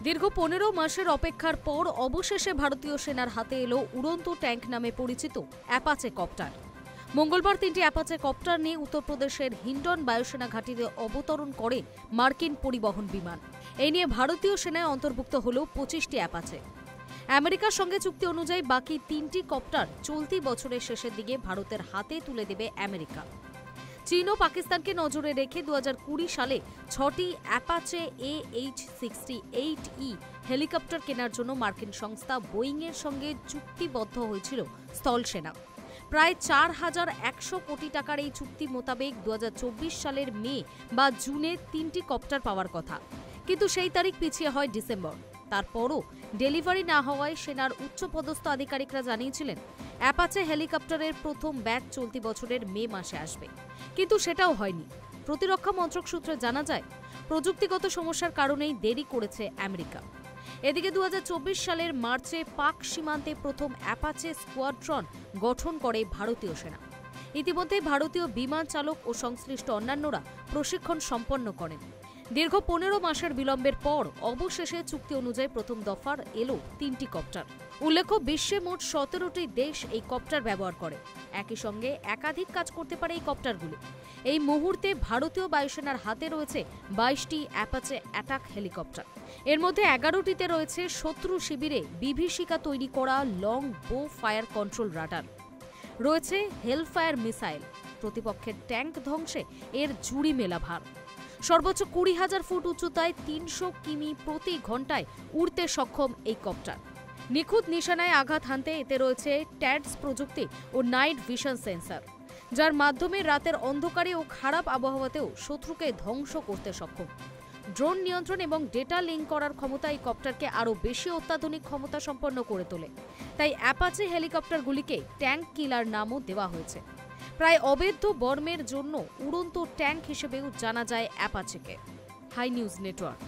দীর্ঘ 15 মাসের অপেক্ষার পর অবশেষে ভারতীয় সেনার হাতে এলো উড়ন্ত ট্যাঙ্ক নামে পরিচিত অ্যাপাচে কপ্টার। মঙ্গলবার 3টি অ্যাপাচে কপ্টার নিয়ে উত্তরপ্রদেশের হিন্ডন বায়ুসেনা ঘাঁটিতে অবতরণ করে মার্কিন পরিবহন বিমান। এই নিয়ে ভারতীয় সেনায় অন্তর্ভুক্ত হল 25টি অ্যাপাচে। আমেরিকার সঙ্গে চুক্তি অনুযায়ী বাকি 3টি কপ্টার চলতি বছরের শেষের দিকে ভারতের হাতে তুলে দেবে আমেরিকা। চীন ও পাকিস্তানকে নজরে রেখে 2020 সালে 6টি অ্যাপাচে AH-68E হেলিকপ্টার কেনার জন্য মার্কিন সংস্থা বোয়িংয়ের সঙ্গে চুক্তিবদ্ধ হয়েছিল স্থল সেনা। প্রায় 4100 কোটি টাকার এই চুক্তি মোতাবেক 2024 সালের মে বা জুনে 3টি কপ্টার পাওয়ার কথা, কিন্তু সেই তারিখ পিছিয়ে হয় ডিসেম্বর। তারপরও ডেলিভারি না হওয়ায় সেনার উচ্চপদস্থ আধিকারিকরা জানিয়েছিলেন অ্যাপাচে হেলিকপ্টারের প্রথম ব্যাচ চলতি বছরের মে মাসে আসবে, কিন্তু সেটাও হয়নি। প্রতিরক্ষা মন্ত্রক সূত্রে জানা যায় প্রযুক্তিগত সমস্যার কারণেই দেরি করেছে আমেরিকা। এদিকে 2024 সালের মার্চে পাক সীমান্তে প্রথম অ্যাপাচে স্কোয়াড্রন গঠন করে ভারতীয় সেনা। ইতিমধ্যে ভারতীয় বিমান চালক ও সংশ্লিষ্ট অন্যান্যরা প্রশিক্ষণ সম্পন্ন করেন। দীর্ঘ 15 মাসের বিলম্বের পর অবশেষে চুক্তি অনুযায়ী প্রথম দফার এলো 3টি কপ্টার। উল্লেখ্য, বিশ্বে মোট 17টি দেশ এই কপ্টার ব্যবহার করে। একই সঙ্গে একাধিক কাজ করতে পারে এই কপ্টারগুলি। এই মুহূর্তে ভারতীয় বায়ুসেনার হাতে রয়েছে 22টি অ্যাপাচে অ্যাটাক হেলিকপ্টার। এর মধ্যে 11টিতে রয়েছে শত্রু শিবিরে বিভীষিকা তৈরি করা লং বো ফায়ার কন্ট্রোল রাডার, রয়েছে হেলফায়ার মিসাইল, প্রতিপক্ষের ট্যাঙ্ক ধ্বংসে এর জুড়ি মেলা ভার। সর্বোচ্চ 20,000 ফুট উচ্চতায় 300 কিমি প্রতি ঘন্টায় উড়তে সক্ষম এই কপ্টার। নিখুঁত নিশানায় আঘাত হানতে এতে রয়েছে ট্যাডস প্রযুক্তি ও নাইট ভিশন সেন্সর, যার মাধ্যমে রাতের অন্ধকারে ও খারাপ আবহাওয়াতেও শত্রুকে ধ্বংস করতে সক্ষম। ড্রোন নিয়ন্ত্রণ এবং ডেটা লিঙ্ক করার ক্ষমতা এই কপ্টারকে আরও বেশি অত্যাধুনিক ক্ষমতা সম্পন্ন করে তোলে। তাই অ্যাপাচে হেলিকপ্টারগুলিকে ট্যাঙ্ক কিলার নামও দেওয়া হয়েছে। প্রায় অবৈধ বর্মের জন্য উড়ন্ত ট্যাঙ্ক হিসেবেও জানা যায় অ্যাপাচেকে। High news network.